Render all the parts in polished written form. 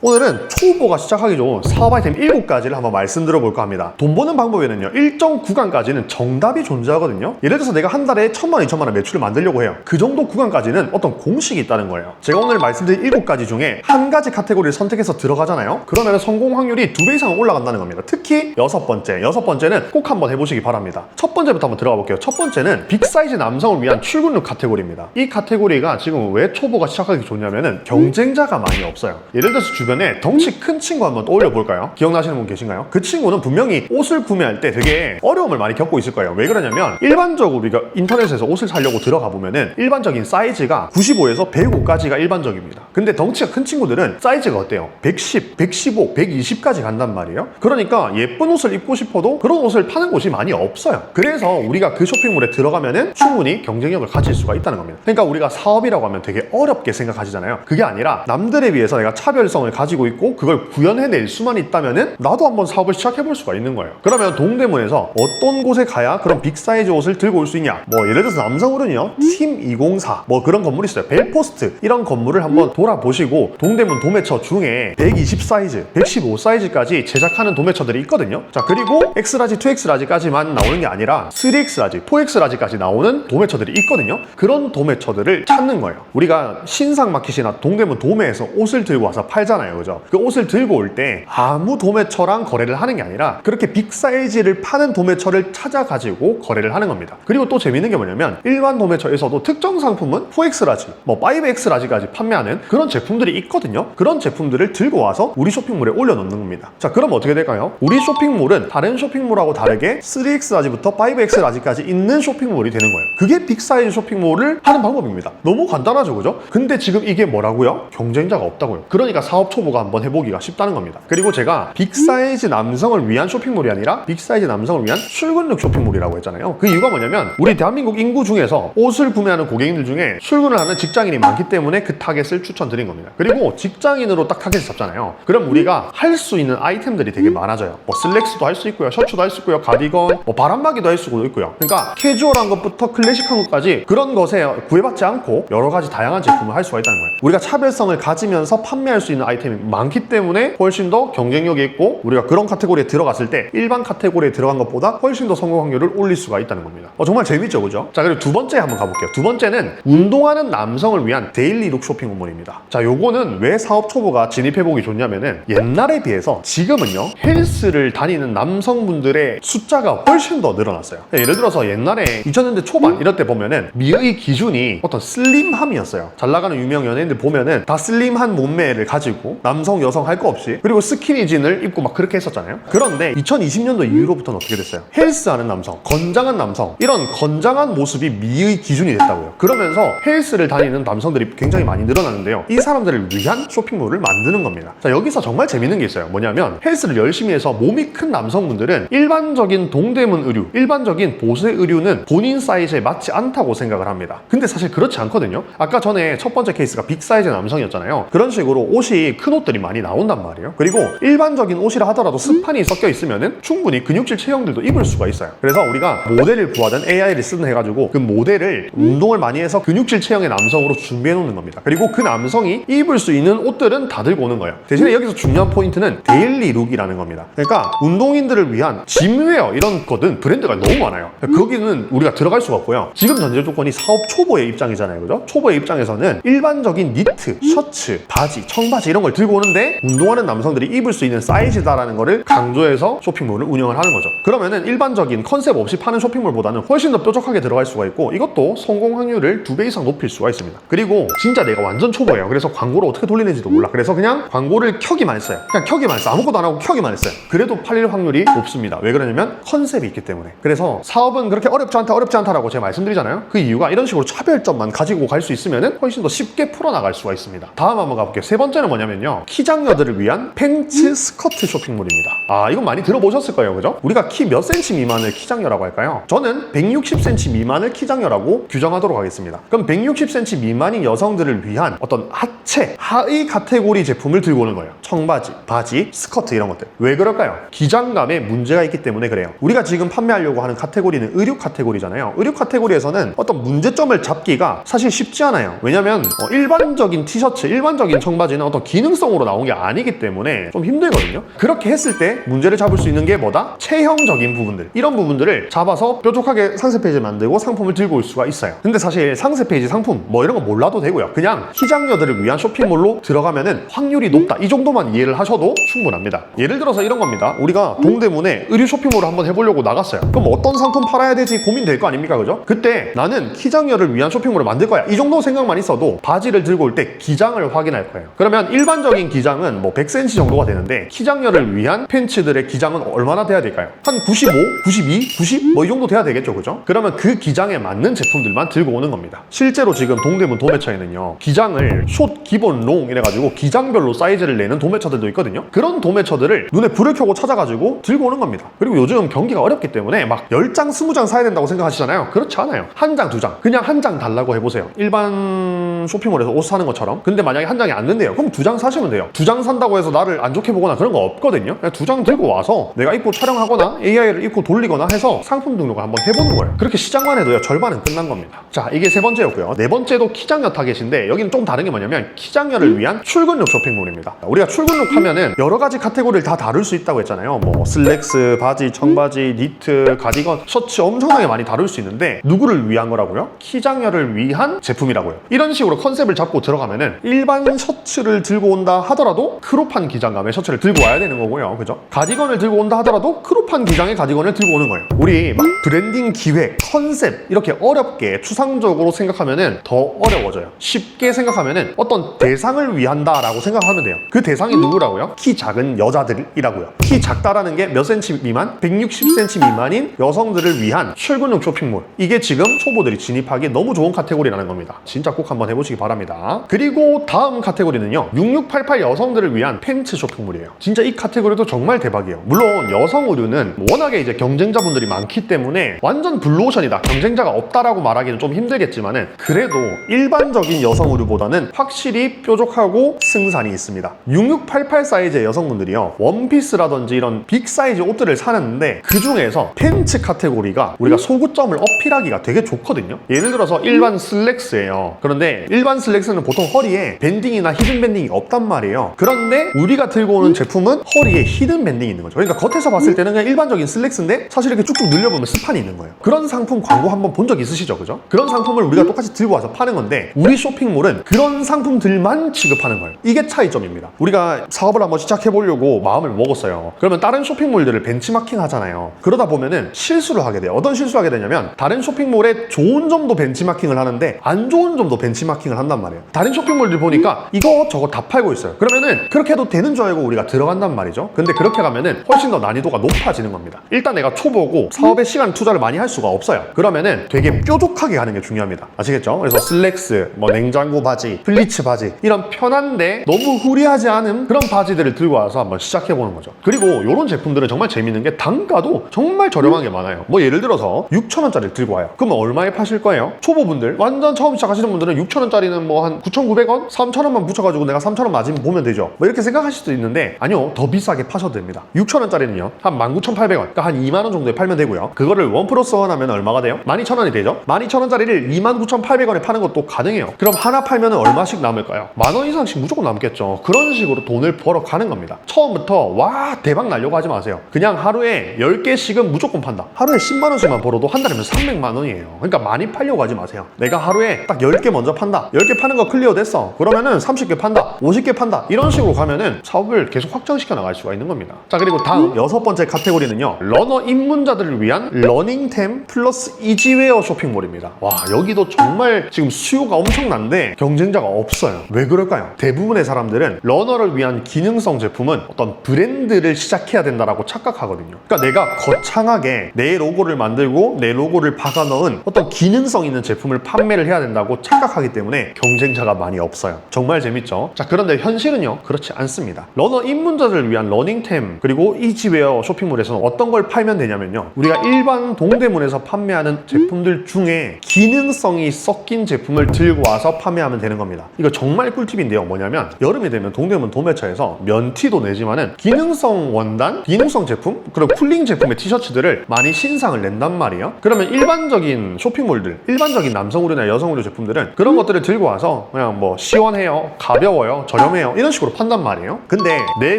오늘은 초보가 시작하기 좋은 사업 아이템 7가지를 한번 말씀드려볼까 합니다. 돈 버는 방법에는요, 일정 구간까지는 정답이 존재하거든요. 예를 들어서 내가 한 달에 1000만 원, 2000만 원 매출을 만들려고 해요. 그 정도 구간까지는 어떤 공식이 있다는 거예요. 제가 오늘 말씀드린 7가지 중에 한 가지 카테고리를 선택해서 들어가잖아요. 그러면 성공 확률이 2배 이상 올라간다는 겁니다. 특히 여섯 번째는 꼭 한번 해보시기 바랍니다. 첫 번째부터 한번 들어가 볼게요. 첫 번째는 빅사이즈 남성을 위한 출근룩 카테고리입니다. 이 카테고리가 지금 왜 초보가 시작하기 좋냐면은 경쟁자가 많이 없어요. 예를 들어서 주변에 덩치 큰 친구 한번 떠올려 볼까요? 기억나시는 분 계신가요? 그 친구는 분명히 옷을 구매할 때 되게 어려움을 많이 겪고 있을 거예요. 왜 그러냐면 일반적으로 우리가 인터넷에서 옷을 사려고 들어가 보면은 일반적인 사이즈가 95에서 105까지가 일반적입니다. 근데 덩치가 큰 친구들은 사이즈가 어때요? 110, 115, 120까지 간단 말이에요. 그러니까 예쁜 옷을 입고 싶어도 그런 옷을 파는 곳이 많이 없어요. 그래서 우리가 그 쇼핑몰에 들어가면은 충분히 경쟁력을 가질 수가 있다는 겁니다. 그러니까 우리가 사업이라고 하면 되게 어렵게 생각하시잖아요. 그게 아니라 남들에 비해서 내가 차별성을 가지고 있고 그걸 구현해낼 수만 있다면은 나도 한번 사업을 시작해볼 수가 있는 거예요. 그러면 동대문에서 어떤 곳에 가야 그런 빅사이즈 옷을 들고 올 수 있냐? 뭐 예를 들어서 남성으로는요, 팀 204 뭐 그런 건물이 있어요. 벨포스트 이런 건물을 한번 돌아보시고 동대문 도매처 중에 120 사이즈, 115 사이즈까지 제작하는 도매처들이 있거든요. 자, 그리고 X라지, 2X라지까지만 나오는 게 아니라 3X라지, 4X라지까지 나오는 도매처들이 있거든요. 그런 도매처들을 찾는 거예요. 우리가 신상마켓이나 동대문 도매에서 옷을 들고 와서 팔잖아요. 그죠? 그 옷을 들고 올 때 아무 도매처랑 거래를 하는 게 아니라 그렇게 빅사이즈를 파는 도매처를 찾아가지고 거래를 하는 겁니다. 그리고 또 재밌는 게 뭐냐면 일반 도매처에서도 특정 상품은 4X라지, 뭐 5X라지까지 판매하는 그런 제품들이 있거든요. 그런 제품들을 들고 와서 우리 쇼핑몰에 올려놓는 겁니다. 자, 그럼 어떻게 될까요? 우리 쇼핑몰은 다른 쇼핑몰하고 다르게 3X라지부터 5X라지까지 있는 쇼핑몰이 되는 거예요. 그게 빅사이즈 쇼핑몰을 하는 방법입니다. 너무 간단하죠, 그죠? 근데 지금 이게 뭐라고요? 경쟁자가 없다고요. 그러니까 사업 초보가 한번 해보기가 쉽다는 겁니다. 그리고 제가 빅사이즈 남성을 위한 쇼핑몰이 아니라 빅사이즈 남성을 위한 출근룩 쇼핑몰이라고 했잖아요. 그 이유가 뭐냐면 우리 대한민국 인구 중에서 옷을 구매하는 고객님들 중에 출근을 하는 직장인이 많기 때문에 그 타겟을 추천드린 겁니다. 그리고 직장인으로 딱 타겟을 잡잖아요. 그럼 우리가 할 수 있는 아이템들이 되게 많아져요. 뭐 슬랙스도 할 수 있고요, 셔츠도 할 수 있고요, 가디건, 뭐 바람막이도 할 수도 있고요. 그러니까 캐주얼한 것부터 클래식한 것까지 그런 것에 구애받지 않고 여러 가지 다양한 제품을 할 수가 있다는 거예요. 우리가 차별성을 가지면서 판매할 수 있는 아이템이 많기 때문에 훨씬 더 경쟁력이 있고 우리가 그런 카테고리에 들어갔을 때 일반 카테고리에 들어간 것보다 훨씬 더 성공 확률을 올릴 수가 있다는 겁니다. 정말 재밌죠, 그죠? 자, 그리고 두 번째 한번 가볼게요. 두 번째는 운동하는 남성을 위한 데일리룩 쇼핑몰입니다. 자, 요거는 왜 사업 초보가 진입해보기 좋냐면은 옛날에 비해서 지금은요, 헬스를 다니는 남성분들의 숫자가 훨씬 더 늘어났어요. 예를 들어서 옛날에 2000년대 초반 이럴 때 보면은 미의 기준이 어떤 슬림함이었어요. 잘 나가는 유명 연예인들 보면은 다 슬림한 몸매를 가지고 남성, 여성 할 거 없이 그리고 스키니진을 입고 막 그렇게 했었잖아요. 그런데 2020년도 이후로부터는 어떻게 됐어요? 헬스하는 남성, 건장한 남성, 이런 건장한 모습이 미의 기준이 됐다고요. 그러면서 헬스를 다니는 남성들이 굉장히 많이 늘어나는데요. 이 사람들을 위한 쇼핑몰을 만드는 겁니다. 자, 여기서 정말 재밌는 게 있어요. 뭐냐면 헬스를 열심히 해서 몸이 큰 남성분들은 일반적인 동대문 의류, 일반적인 보세 의류는 본인 사이즈에 맞지 않다고 생각을 합니다. 근데 사실 그렇지 않거든요. 아까 전에 첫 번째 케이스가 빅사이즈 남성이었잖아요. 그런 식으로 옷이 큰 옷들이 많이 나온단 말이에요. 그리고 일반적인 옷이라 하더라도 스판이 섞여 있으면은 충분히 근육질 체형들도 입을 수가 있어요. 그래서 우리가 모델을 구하든 AI를 쓰든 해가지고 그 모델을 운동을 많이 해서 근육질 체형의 남성으로 준비해 놓는 겁니다. 그리고 그 남성이 입을 수 있는 옷들은 다 들고 오는 거예요. 대신에 여기서 중요한 포인트는 데일리 룩이라는 겁니다. 그러니까 운동인들을 위한 짐웨어 이런 거든 브랜드가 너무 많아요. 거기는 우리가 들어갈 수가 없고요. 지금 전제 조건이 사업 초보의 입장이잖아요, 그죠? 초보의 입장에서는 일반적인 니트, 셔츠, 바지, 청바지 이런 걸 들고 오는데 운동하는 남성들이 입을 수 있는 사이즈다라는 거를 강조해서 쇼핑몰을 운영을 하는 거죠. 그러면은 일반적인 컨셉 없이 파는 쇼핑몰보다는 훨씬 더 뾰족하게 들어갈 수가 있고 이것도 성공 확률을 2배 이상 높일 수가 있습니다. 그리고 진짜 내가 완전 초보예요. 그래서 광고를 어떻게 돌리는지도 몰라. 그래서 그냥 광고를 켜기만 했어요. 그냥 켜기만 했어요. 아무것도 안 하고 켜기만 했어요. 그래도 팔릴 확률이 높습니다. 왜 그러냐면 컨셉이 있기 때문에. 그래서 사업은 그렇게 어렵지 않다라고 제가 말씀드리잖아요. 그 이유가 이런 식으로 차별점만 가지고 갈 수 있으면 훨씬 더 쉽게 풀어나갈 수가 있습니다. 다음 한번 가볼게요. 세 번째는 뭐냐면요, 키장녀들을 위한 팬츠 스커트 쇼핑몰입니다. 아, 이건 많이 들어보셨을 거예요, 그죠? 우리가 키 몇 센치 미만을 키장녀라고 할까요? 저는 160cm 미만을 키장녀라고 규정하도록 하겠습니다. 그럼 160cm 미만인 여성들을 위한 어떤 하체, 하의 카테고리 제품을 들고 오는 거예요. 청바지, 바지, 스커트 이런 것들. 왜 그럴까요? 기장감에 문제가 있기 때문에 그래요. 우리가 지금 판매하려고 하는 카테고리는 의류 카테고리잖아요. 의류 카테고리에서는 어떤 문제점을 잡기가 사실 쉽지 않아요. 왜냐면 일반적인 티셔츠, 일반적인 청바지는 어떤 기능성으로 나온 게 아니기 때문에 좀 힘들거든요. 그렇게 했을 때 문제를 잡을 수 있는 게 뭐다? 체형적인 부분들. 이런 부분들을 잡아서 뾰족하게 상세 페이지 만들고 상품을 들고 올 수가 있어요. 근데 사실 상세 페이지 상품 뭐 이런 거 몰라도 되고요. 그냥 키장녀들을 위한 쇼핑몰로 들어가면은 확률이 높다. 이 정도만 이해를 하셔도 충분합니다. 예를 들어서 이런 겁니다. 우리가 동대문에 의류 쇼핑몰을 한번 해보려고 나갔어요. 그럼 어떤 상품 팔아야 되지 고민될 거 아닙니까? 그죠? 그때 나는 키장녀를 위한 쇼핑몰을 만들 거야. 이 정도 생각만 있어도 바지를 들고 올 때 기장을 확인할 거예요. 그러면 일반적인 기장은 뭐 100cm 정도가 되는데 키장녀를 위한 팬츠들의 기장은 얼마나 돼야 될까요? 한 95, 92, 90? 뭐 이 정도 돼야 되겠죠. 그죠? 그러면 그 기장에 맞는 제품들만 들고 오는 겁니다. 실제로 지금 동대문 도매처에는요. 기장을 숏, 기본, 롱 이래가지고 기장별로 사이즈를 내는 도매처들도 있거든요. 그런 도매처들을 눈에 불을 켜고 찾아가지고 들고 오는 겁니다. 그리고 요즘 경기가 어렵기 때문에 막 10장, 20장 사야 된다고 생각하시잖아요. 그렇지 않아요. 한 장, 두 장. 그냥 한 장 달라고 해보세요. 일반 쇼핑몰에서 옷 사는 것처럼. 근데 만약에 한 장이 안 된대요. 그럼 두 장 사시면 돼요. 두 장 산다고 해서 나를 안 좋게 보거나 그런 거 없거든요. 그냥 두 장 들고 와서 내가 입고 촬영하거나 AI를 입고 돌리거나 해서 상품 등록을 한번 해보는 거예요. 그렇게 시작만 해도요. 절반은 끝난 겁니다. 자, 이게 세 번째였고요. 네 번째도 키장녀 타겟인데 여기는 좀 다른 게 뭐냐면 키장녀를 위한 출근룩 쇼핑몰입니다. 우리가 출근룩 하면은 여러 가지 카테고리를 다 다룰 수 있다고 했잖아요. 뭐 슬랙스, 바지, 청바지, 니트, 가디건, 셔츠 엄청나게 많이 다룰 수 있는데 누구를 위한 거라고요? 키장녀를 위한 제품이라고요. 이런 식으로 컨셉을 잡고 들어가면은 일반 셔츠를 들고 온다 하더라도 크롭한 기장감의 셔츠를 들고 와야 되는 거고요. 그죠? 가디건을 들고 온다 하더라도 크롭한 기장의 가디건을 들고 오는 거예요. 우리 막 브랜딩 기획, 컨셉 이렇게 어렵게 추상적으로 생각하면은 더 어려워져요. 쉽게 생각하면은 어떤 대상을 위한다라고 생각하면 돼요. 그 대상이 누구라고요? 키 작은 여자들이라고요. 키 작다라는 게 몇 cm 미만? 160cm 미만인 여성들을 위한 출근룩 쇼핑몰. 이게 지금 초보들이 진입하기 너무 좋은 카테고리라는 겁니다. 진짜 꼭 한번 해보시기 바랍니다. 그리고 다음 카테고리는요. 6688 여성들을 위한 팬츠 쇼핑몰이에요. 진짜 이 카테고리도 정말 대박이에요. 물론 여성 의류는 워낙에 이제 경쟁자분들이 많기 때문에 완전 블루오션이다, 경쟁자가 없다라고 말하기는 좀 힘들겠지만은 그래도 일반적인 여성 의류보다는 확실히 뾰족하고 승산이 있습니다. 6688 사이즈의 여성분들이요. 원피스라든지 이런 빅 사이즈 옷들을 사는데 그 중에서 팬츠 카테고리가 우리가 소구점을 어필하기가 되게 좋거든요. 예를 들어서 일반 슬랙스예요. 그런데 일반 슬랙스는 보통 허리에 밴딩이나 히든 밴딩이 없단 말이에요. 그런데 우리가 들고 오는 제품은 허리에 히든 밴딩이 있는 거죠. 그러니까 겉에서 봤을 때는 그냥 일반적인 슬랙스인데 사실 이렇게 쭉쭉 늘려보면 스판이 있는 거예요. 그런 상품 광고 한번 본 적 있으시죠? 그죠? 그런 상품을 우리가 똑같이 들고 와서 파는 건데 우리 쇼핑몰은 그런 상품들만 취급하는 거예요. 이게 차이점입니다. 우리가 사업을 한번 시작해보려고 마음을 먹었어요. 그러면 다른 쇼핑몰들을 벤치마킹 하잖아요. 그러다 보면은 실수를 하게 돼요. 어떤 실수를 하게 되냐면 다른 쇼핑몰의 좋은 점도 벤치마킹을 하는데 안 좋은 점도 벤치마킹을 한단 말이에요. 다른 쇼핑몰들 보니까 이거 저거 다 팔고 있어요. 그러면은 그렇게 해도 되는 줄 알고 우리가 들어간단 말이죠. 근데 그렇게 가면은 훨씬 더 난이도가 높아지는 겁니다. 일단 내가 초보고 사업에 시간 투자를 많이 할 수가 없어요. 그러면은 되게 뾰족하게 가는 게 중요합니다. 아시겠죠? 그래서 슬랙스, 뭐 냉장고 바지, 플리츠 바지 이런 편한데 너무 후리하지 않은 그런 바지들을 들고 와서 한번 시작해보는 거죠. 그리고 이런 제품들은 정말 재밌는 게 단가도 정말 저렴한 게 많아요. 뭐 예를 들어서 6,000원짜리를 들고 와요. 그러면 얼마에 파실 거예요? 초보분들, 완전 처음 시작하시는 분들은 6,000원짜리는 뭐 한 9,900원? 3,000원만 붙여가지고 내가 3,000원 마진 보면 되죠. 뭐 이렇게 생각하실 수도 있는데 아니요, 더 비싸게 파셔도 됩니다. 6,000원짜리는요 한 19,800원, 그러니까 한 2만원 정도에 팔면 되고요. 그거를 1+1 하면 얼마가 돼요? 12,000원이 되죠. 12,000원짜리를 29,800원에 파는 것도 가능해요. 그럼 하나 팔면 얼마씩 남을까요? 10,000원 이상씩 무조건 남겠죠. 그런 식으로 돈을 벌어 가는 겁니다. 처음부터 와 대박 나려고 하지 마세요. 그냥 하루에 10개씩은 무조건 판다. 하루에 10만원씩만 벌어도 한 달이면 300만원이에요. 그러니까 많이 팔려고 하지 마세요. 내가 하루에 딱 10개 먼저 판다. 10개 파는 거 클리어 됐어. 그러면은 30개 판다. 50개 판다. 이런 식으로 가면은 사업을 계속 확장시켜 나갈 수가 있는 겁니다. 자, 그리고 다음 6번째 카테고리는요. 러너 입문자들을 위한 러닝템 플러스 이지웨어 쇼핑몰입니다. 와, 여기도 정말 지금 수요가 엄청난데 경쟁자가 없어요. 왜 그럴까요? 대부분의 사람들은 러너를 위한 기능성 제품은 어떤 브랜드를 시작해야 된다라고 착각하거든요. 그러니까 내가 거창하게 내 로고를 만들고 내 로고를 박아 넣은 어떤 기능성 있는 제품을 판매를 해야 된다고 착각하기 때문에 경쟁자가 많이 없어요. 정말 재밌죠? 자, 그런데 현실은요, 그렇지 않습니다. 러너 입문자들을 위한 러닝템 그리고 이지웨어 쇼핑몰에서는 어떤 걸 팔면 되냐면요, 우리가 일반 동대문에서 판매하는 제품들 중에 기능성이 섞인 제품을 들고 와서 판매하면 되는 겁니다. 겁니다. 이거 정말 꿀팁인데요. 뭐냐면 여름이 되면 동대문 도매처에서 면티도 내지만은 기능성 원단, 기능성 제품, 그리고 쿨링 제품의 티셔츠들을 많이 신상을 낸단 말이에요. 그러면 일반적인 쇼핑몰들, 일반적인 남성 의류나 여성 의류 제품들은 그런 것들을 들고 와서 그냥 뭐 시원해요, 가벼워요, 저렴해요 이런 식으로 판단 말이에요. 근데 내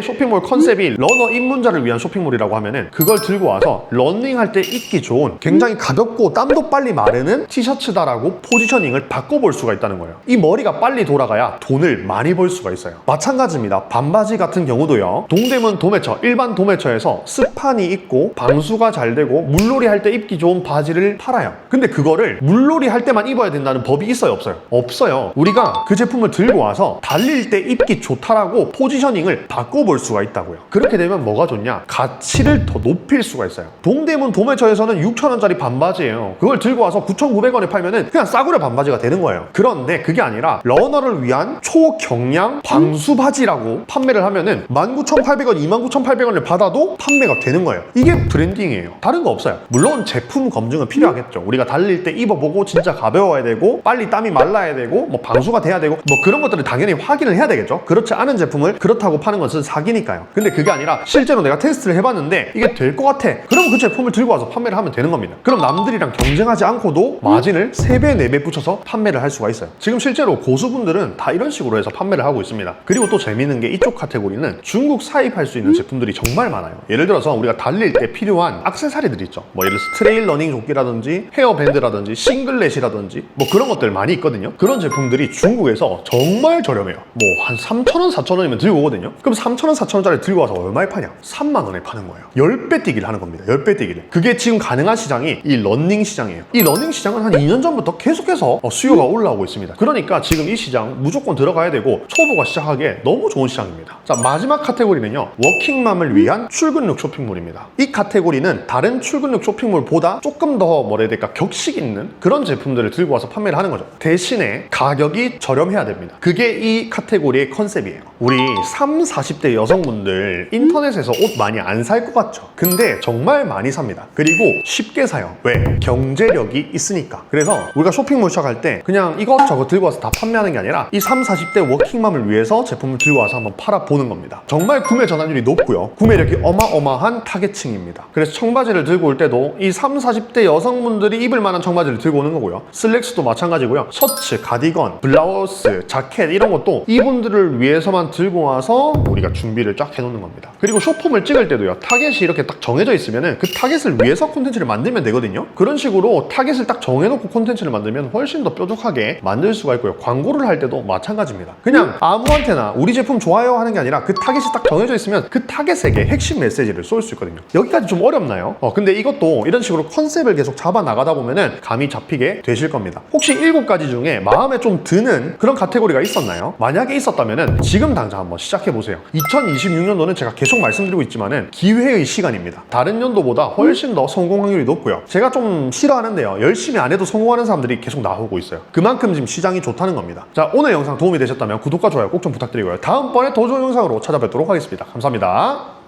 쇼핑몰 컨셉이 러너 입문자를 위한 쇼핑몰이라고 하면은 그걸 들고 와서 러닝할 때 입기 좋은 굉장히 가볍고 땀도 빨리 마르는 티셔츠다라고 포지셔닝을 바꿔볼 수가 있다는 거예요. 이 머리가 빨리 돌아가야 돈을 많이 벌 수가 있어요. 마찬가지입니다. 반바지 같은 경우도요. 동대문 도매처, 일반 도매처에서 스판이 있고 방수가 잘 되고 물놀이 할 때 입기 좋은 바지를 팔아요. 근데 그거를 물놀이 할 때만 입어야 된다는 법이 있어요, 없어요? 없어요. 우리가 그 제품을 들고 와서 달릴 때 입기 좋다라고 포지셔닝을 바꿔볼 수가 있다고요. 그렇게 되면 뭐가 좋냐? 가치를 더 높일 수가 있어요. 동대문 도매처에서는 6,000원짜리 반바지예요. 그걸 들고 와서 9,900원에 팔면은 그냥 싸구려 반바지가 되는 거예요. 그런데 그게 아니라 러너를 위한 초경량 방수 바지라고 판매를 하면은 19,800원, 29,800원을 받아도 판매가 되는 거예요. 이게 브랜딩이에요. 다른 거 없어요. 물론 제품 검증은 필요하겠죠. 우리가 달릴 때 입어보고 진짜 가벼워야 되고 빨리 땀이 말라야 되고 뭐 방수가 돼야 되고 뭐 그런 것들을 당연히 확인을 해야 되겠죠. 그렇지 않은 제품을 그렇다고 파는 것은 사기니까요. 근데 그게 아니라 실제로 내가 테스트를 해봤는데 이게 될 것 같아. 그럼 그 제품을 들고 와서 판매를 하면 되는 겁니다. 그럼 남들이랑 경쟁하지 않고도 마진을 3배, 4배 붙여서 판매를 할 수가 있어요. 지금 실제로 고수분들은 다 이런 식으로 해서 판매를 하고 있습니다. 그리고 또 재미있는 게 이쪽 카테고리는 중국 사입할 수 있는 제품들이 정말 많아요. 예를 들어서 우리가 달릴 때 필요한 액세서리들 있죠. 뭐 예를 들어서 트레일 러닝 조끼라든지 헤어밴드라든지 싱글렛이라든지 뭐 그런 것들 많이 있거든요. 그런 제품들이 중국에서 정말 저렴해요. 뭐 한 3,000원, 4,000원이면 들고 오거든요. 그럼 3,000원, 4,000원짜리 들고 와서 얼마에 파냐? 3만 원에 파는 거예요. 10배 뛰기를 하는 겁니다. 10배 뛰기를. 그게 지금 가능한 시장이 이 러닝 시장이에요. 이 러닝 시장은 한 2년 전부터 계속해서 수요가 올라오고 있습니다. 그러니까 지금 이 시장 무조건 들어가야 되고 초보가 시작하기에 너무 좋은 시장입니다. 자, 마지막 카테고리는요. 워킹맘을 위한 출근룩 쇼핑몰입니다. 이 카테고리는 다른 출근룩 쇼핑몰보다 조금 더 뭐라 해야 될까 격식 있는 그런 제품들을 들고 와서 판매를 하는 거죠. 대신에 가격이 저렴해야 됩니다. 그게 이 카테고리의 컨셉이에요. 우리 30, 40대 여성분들 인터넷에서 옷 많이 안 살 것 같죠? 근데 정말 많이 삽니다. 그리고 쉽게 사요. 왜? 경제력이 있으니까. 그래서 우리가 쇼핑몰 시작할 때 그냥 이것저것 들고 와서 다 판매하는 게 아니라 이 30, 40대 워킹맘을 위해서 제품을 들고 와서 한번 팔아보는 겁니다. 정말 구매 전환율이 높고요. 구매력이 어마어마한 타겟층입니다. 그래서 청바지를 들고 올 때도 이 30, 40대 여성분들이 입을 만한 청바지를 들고 오는 거고요. 슬랙스도 마찬가지고요. 셔츠, 가디건, 블라우스, 자켓 이런 것도 이분들을 위해서만 들고 와서 우리가 준비를 쫙 해놓는 겁니다. 그리고 쇼폼을 찍을 때도요. 타겟이 이렇게 딱 정해져 있으면은 그 타겟을 위해서 콘텐츠를 만들면 되거든요. 그런 식으로 타겟을 딱 정해놓고 콘텐츠를 만들면 훨씬 더 뾰족하게 만들 수가 있고요. 광고를 할 때도 마찬가지입니다. 그냥 아무한테나 우리 제품 좋아요 하는 게 아니라 그 타겟이 딱 정해져 있으면 그 타겟에게 핵심 메시지를 쏠 수 있거든요. 여기까지 좀 어렵나요? 근데 이것도 이런 식으로 컨셉을 계속 잡아 나가다 보면은 감이 잡히게 되실 겁니다. 혹시 7가지 중에 마음에 좀 드는 그런 카테고리가 있었나요? 만약에 있었다면은 지금 당장 한번 시작해 보세요. 2026년도는 제가 계속 말씀드리고 있지만은 기회의 시간입니다. 다른 연도보다 훨씬 더 성공 확률이 높고요. 제가 좀 싫어하는데요. 열심히 안 해도 성공하는 사람들이 계속 나오고 있어요. 그만큼 지금 시장이 좋다는 겁니다. 자, 오늘 영상 도움이 되셨다면 구독과 좋아요 꼭 좀 부탁드리고요. 다음번에 더 좋은 영상으로 찾아뵙도록 하겠습니다. 감사합니다.